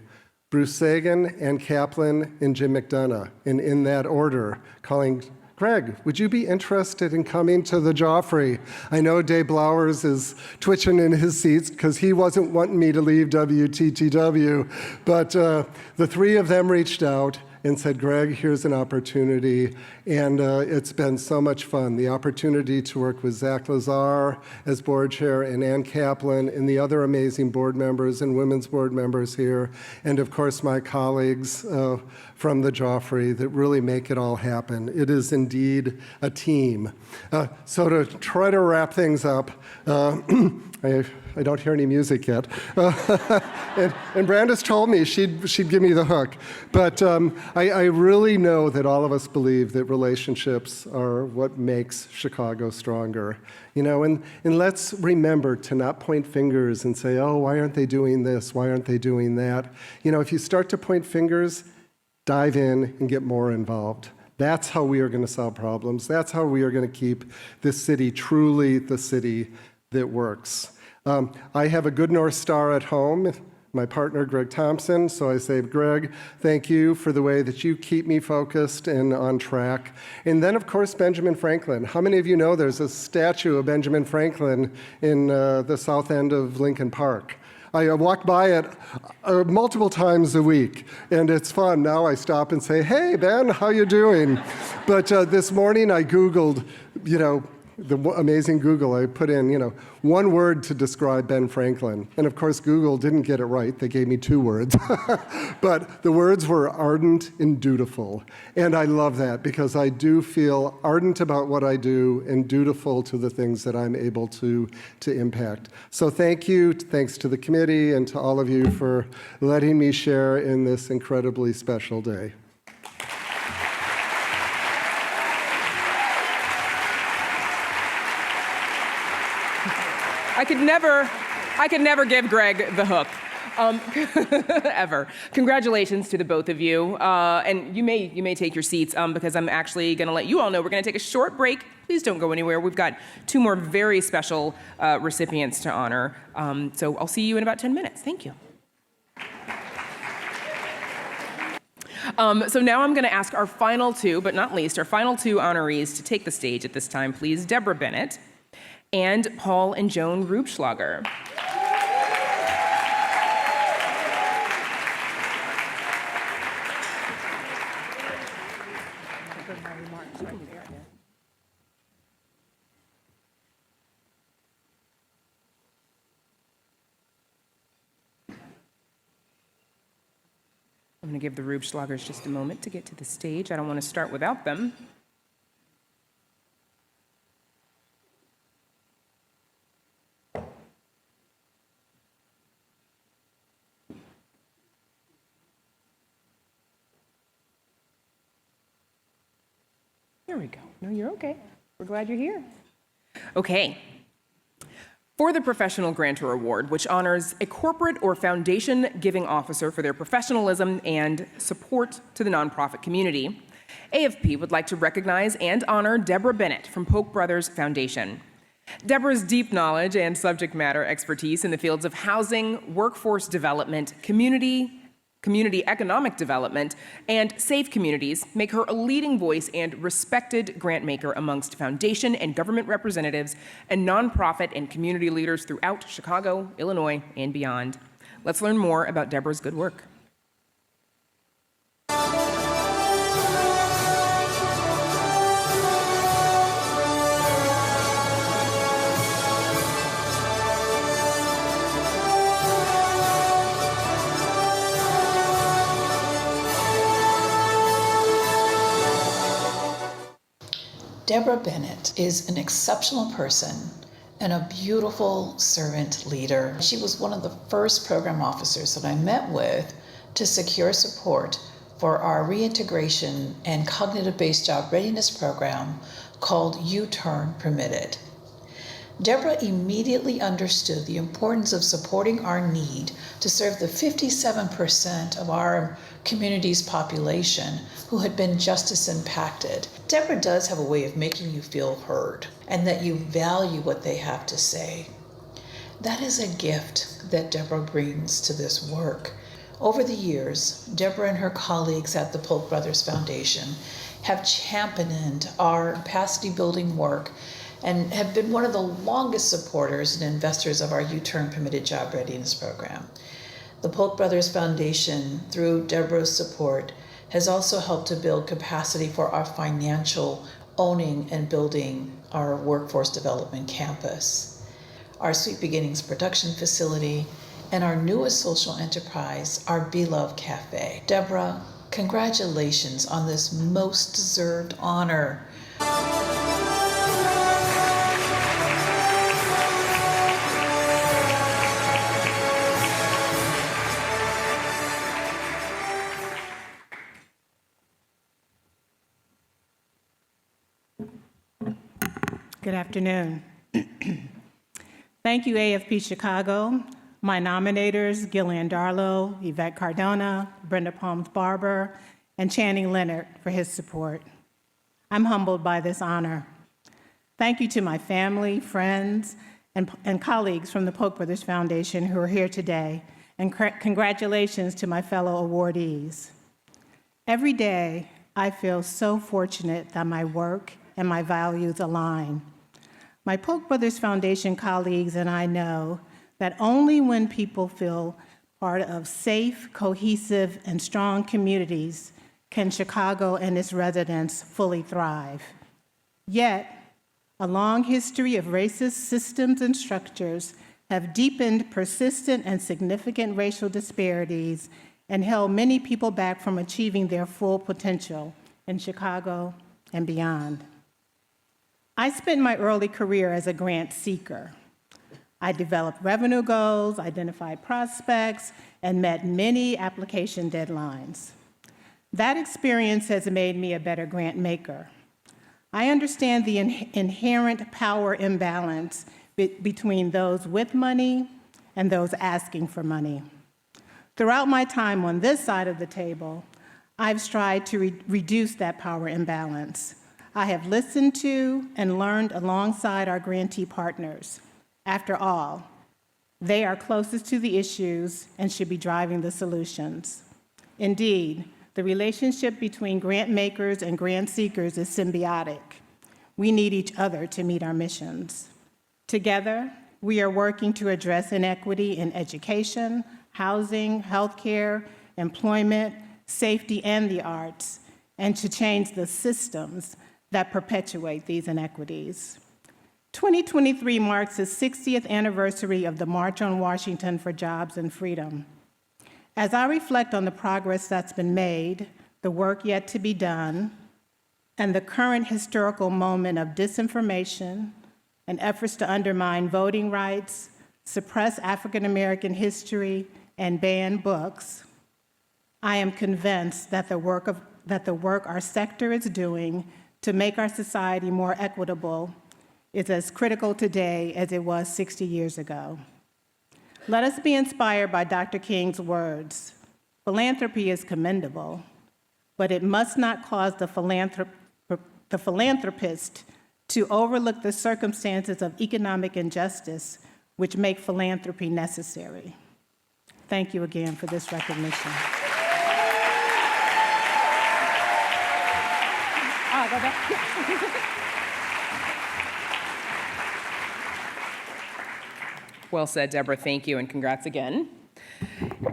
Bruce Sagan, Ann Kaplan, and Jim McDonough. And in that order, calling, Greg, would you be interested in coming to the Joffrey? I know Dave Blowers is twitching in his seats because he wasn't wanting me to leave WTTW, but the three of them reached out, and said, Greg, here's an opportunity. And it's been so much fun. The opportunity to work with Zach Lazar as board chair and Ann Kaplan and the other amazing board members and women's board members here. And of course, my colleagues from the Joffrey that really make it all happen. It is indeed a team. So to try to wrap things up, I don't hear any music yet. And Brandis told me she'd give me the hook. But I really know that all of us believe that relationships are what makes Chicago stronger. You know, and let's remember to not point fingers and say, oh, why aren't they doing this? Why aren't they doing that? You know, if you start to point fingers, dive in and get more involved. That's how we are going to solve problems. That's how we are going to keep this city truly the city that works. I have a good North Star at home, my partner, Greg Thompson. So I say, Greg, thank you for the way that you keep me focused and on track. And then, of course, Benjamin Franklin. How many of you know there's a statue of Benjamin Franklin in the south end of Lincoln Park? I walk by it multiple times a week, and it's fun. Now I stop and say, hey, Ben, how you doing? But this morning I Googled, you know, the amazing Google. I put in, you know, one word to describe Ben Franklin. And of course, Google didn't get it right. They gave me two words. But the words were ardent and dutiful. And I love that because I do feel ardent about what I do and dutiful to the things that I'm able to impact. So thank you. Thanks to the committee and to all of you for letting me share in this incredibly special day. I could never give Greg the hook, ever. Congratulations to the both of you, and you may take your seats because I'm actually going to let you all know we're going to take a short break. Please don't go anywhere. We've got two more very special recipients to honor, so I'll see you in about 10 minutes. Thank you. So now I'm going to ask our final two, but not least, our final two honorees to take the stage at this time, please. Deborah Bennett and Paul and Joan Rubschlager. I'm going to give the Rubschlagers just a moment to get to the stage. I don't want to start without them. There we go. No, you're okay. We're glad you're here. Okay. For the Professional Grantor Award, which honors a corporate or foundation giving officer for their professionalism and support to the nonprofit community, AFP would like to recognize and honor Deborah Bennett from Polk Brothers Foundation. Deborah's deep knowledge and subject matter expertise in the fields of housing, workforce development, community economic development, and safe communities make her a leading voice and respected grant maker amongst foundation and government representatives and nonprofit and community leaders throughout Chicago, Illinois, and beyond. Let's learn more about Deborah's good work. Deborah Bennett is an exceptional person and a beautiful servant leader. She was one of the first program officers that I met with to secure support for our reintegration and cognitive-based job readiness program called U-Turn Permitted. Deborah immediately understood the importance of supporting our need to serve the 57% of our community's population who had been justice impacted. Deborah does have a way of making you feel heard and that you value what they have to say. That is a gift that Deborah brings to this work. Over the years, Deborah and her colleagues at the Polk Brothers Foundation have championed our capacity building work and have been one of the longest supporters and investors of our U-Turn Permitted Job Readiness Program. The Polk Brothers Foundation, through Deborah's support, has also helped to build capacity for our financial owning and building our workforce development campus, our Sweet Beginnings production facility, and our newest social enterprise, our Beloved Cafe. Deborah, congratulations on this most deserved honor. Good afternoon. Thank you, AFP Chicago, my nominators, Gillian Darlow, Yvette Cardona, Brenda Palms-Barber, and Channing Leonard for his support. I'm humbled by this honor. Thank you to my family, friends, and colleagues from the Polk Brothers Foundation who are here today, and congratulations to my fellow awardees. Every day, I feel so fortunate that my work and my values align. My Polk Brothers Foundation colleagues and I know that only when people feel part of safe, cohesive, and strong communities can Chicago and its residents fully thrive. Yet, a long history of racist systems and structures have deepened persistent and significant racial disparities and held many people back from achieving their full potential in Chicago and beyond. I spent my early career as a grant seeker. I developed revenue goals, identified prospects, and met many application deadlines. That experience has made me a better grant maker. I understand the inherent power imbalance between those with money and those asking for money. Throughout my time on this side of the table, I've strived to reduce that power imbalance. I have listened to and learned alongside our grantee partners. After all, they are closest to the issues and should be driving the solutions. Indeed, the relationship between grant makers and grant seekers is symbiotic. We need each other to meet our missions. Together, we are working to address inequity in education, housing, healthcare, employment, safety, and the arts, and to change the systems that perpetuate these inequities. 2023 marks the 60th anniversary of the March on Washington for Jobs and Freedom. As I reflect on the progress that's been made, the work yet to be done, and the current historical moment of disinformation and efforts to undermine voting rights, suppress African American history, and ban books, I am convinced that the work our sector is doing to make our society more equitable is as critical today as it was 60 years ago. Let us be inspired by Dr. King's words. Philanthropy is commendable, but it must not cause the philanthropist to overlook the circumstances of economic injustice which make philanthropy necessary. Thank you again for this recognition. Well said, Deborah. Thank you, and congrats again.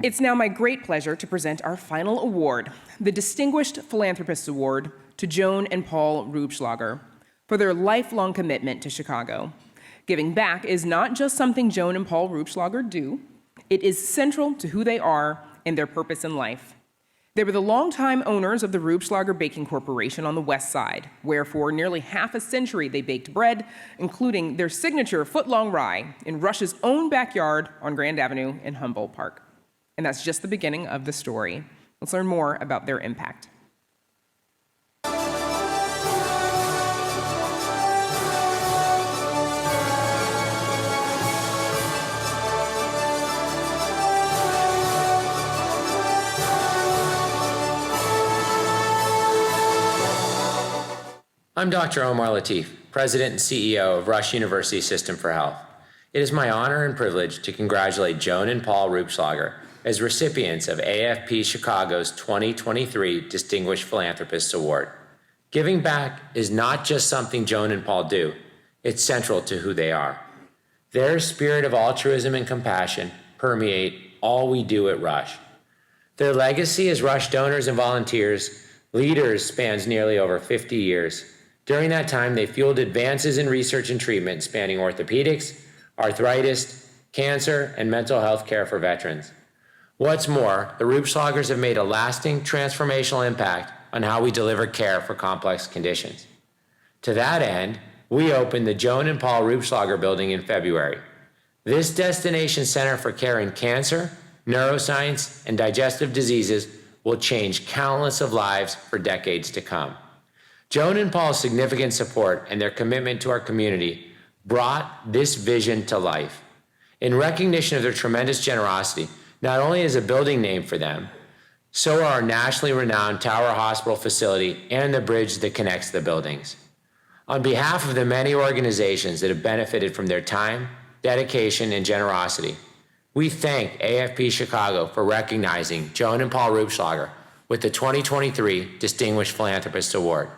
It's now my great pleasure to present our final award, the Distinguished Philanthropist Award, to Joan and Paul Rubschlager for their lifelong commitment to Chicago. Giving back is not just something Joan and Paul Rubschlager do, it is central to who they are and their purpose in life. They were the longtime owners of the Rubschlager Baking Corporation on the West Side, where for nearly half a century they baked bread, including their signature foot-long rye in Rush's own backyard on Grand Avenue in Humboldt Park. And that's just the beginning of the story. Let's learn more about their impact. I'm Dr. Omar Latif, President and CEO of Rush University System for Health. It is my honor and privilege to congratulate Joan and Paul Rubschlager as recipients of AFP Chicago's 2023 Distinguished Philanthropist Award. Giving back is not just something Joan and Paul do, it's central to who they are. Their spirit of altruism and compassion permeate all we do at Rush. Their legacy as Rush donors and leaders spans nearly over 50 years. During that time, they fueled advances in research and treatment spanning orthopedics, arthritis, cancer, and mental health care for veterans. What's more, the Rupschlagers have made a lasting transformational impact on how we deliver care for complex conditions. To that end, we opened the Joan and Paul Rupschlager Building in February. This destination center for care in cancer, neuroscience, and digestive diseases will change countless of lives for decades to come. Joan and Paul's significant support and their commitment to our community brought this vision to life. In recognition of their tremendous generosity, not only is a building named for them, so are our nationally renowned Tower Hospital facility and the bridge that connects the buildings. On behalf of the many organizations that have benefited from their time, dedication, and generosity, we thank AFP Chicago for recognizing Joan and Paul Rupschlager with the 2023 Distinguished Philanthropist Award.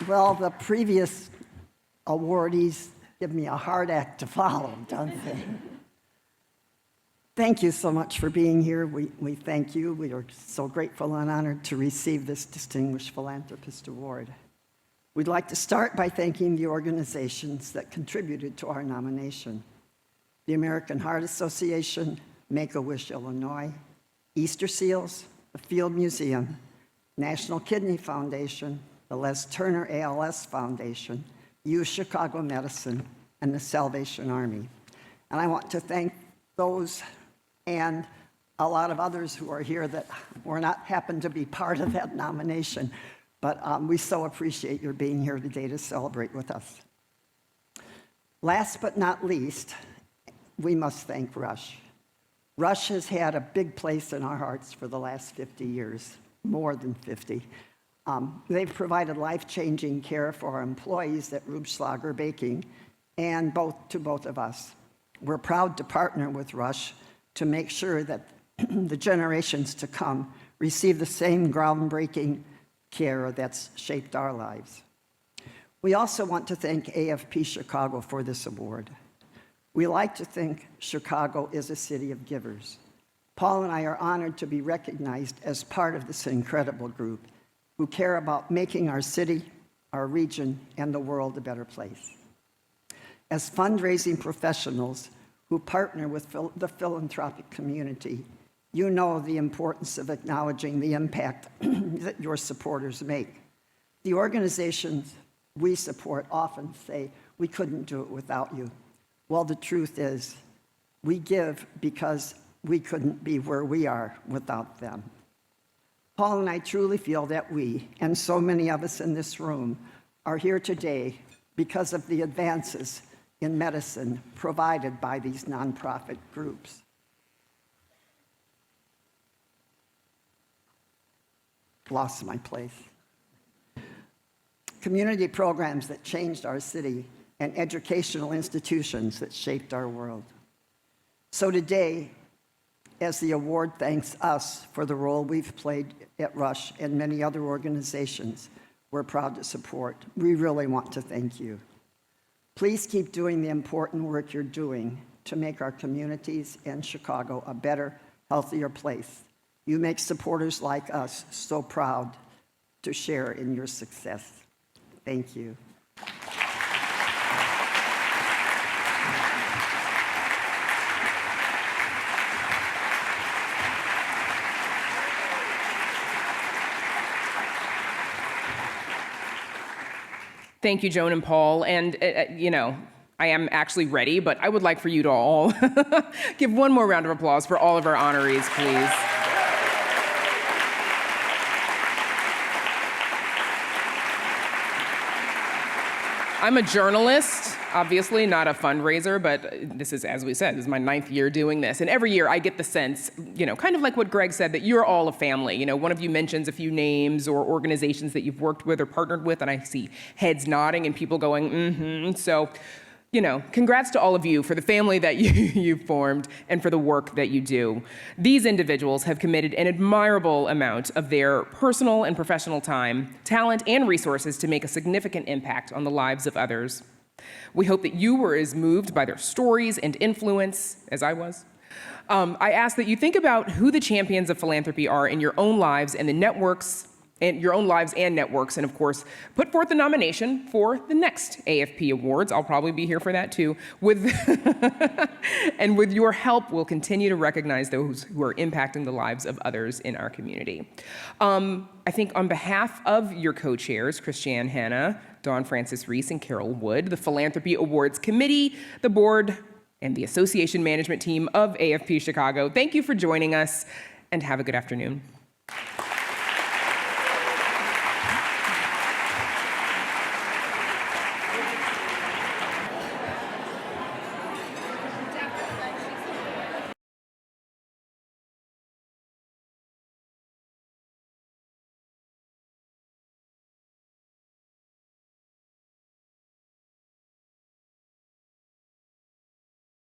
Well, the previous awardees give me a hard act to follow, don't they? Thank you so much for being here. We thank you. We are so grateful and honored to receive this Distinguished Philanthropist Award. We'd like to start by thanking the organizations that contributed to our nomination: the American Heart Association, Make-A-Wish Illinois, Easter Seals, the Field Museum, National Kidney Foundation, the Les Turner ALS Foundation, U Chicago Medicine, and the Salvation Army. And I want to thank those and a lot of others who are here that were not happen to be part of that nomination, but we so appreciate your being here today to celebrate with us. Last but not least, we must thank Rush. Rush has had a big place in our hearts for the last 50 years, more than 50. They've provided life-changing care for our employees at Rupschlager Baking and to both of us. We're proud to partner with Rush to make sure that the generations to come receive the same groundbreaking care that's shaped our lives. We also want to thank AFP Chicago for this award. We like to think Chicago is a city of givers. Paul and I are honored to be recognized as part of this incredible group who care about making our city, our region, and the world a better place. As fundraising professionals who partner with the philanthropic community, you know the importance of acknowledging the impact that your supporters make. The organizations we support often say, "We couldn't do it without you." Well, the truth is, we give because we couldn't be where we are without them. Paul and I truly feel that we, and so many of us in this room, are here today because of the advances in medicine provided by these nonprofit groups. Lost my place. Community programs that changed our city and educational institutions that shaped our world. So today, as the award thanks us for the role we've played at Rush and many other organizations we're proud to support, we really want to thank you. Please keep doing the important work you're doing to make our communities and Chicago a better, healthier place. You make supporters like us so proud to share in your success. Thank you. Thank you, Joan and Paul. And, I am actually ready, but I would like for you to all give one more round of applause for all of our honorees, please. I'm a journalist. obviously not a fundraiser, but this is, as we said, this is my 9th year doing this. And every year I get the sense, kind of like what Greg said, that you're all a family. One of you mentions a few names or organizations that you've worked with or partnered with, and I see heads nodding and people going, mm-hmm. So, congrats to all of you for the family that you've formed and for the work that you do. These individuals have committed an admirable amount of their personal and professional time, talent, and resources to make a significant impact on the lives of others. We hope that you were as moved by their stories and influence as I was. I ask that you think about who the champions of philanthropy are in your own lives and the networks, and your own lives and networks, and of course, put forth the nomination for the next AFP Awards. I'll probably be here for that too. And with your help, we'll continue to recognize those who are impacting the lives of others in our community. I think on behalf of your co-chairs, Christiane Hanna, Dawn Francis Reese, and Carol Wood, the Philanthropy Awards Committee, the board, and the association management team of AFP Chicago, thank you for joining us, and have a good afternoon.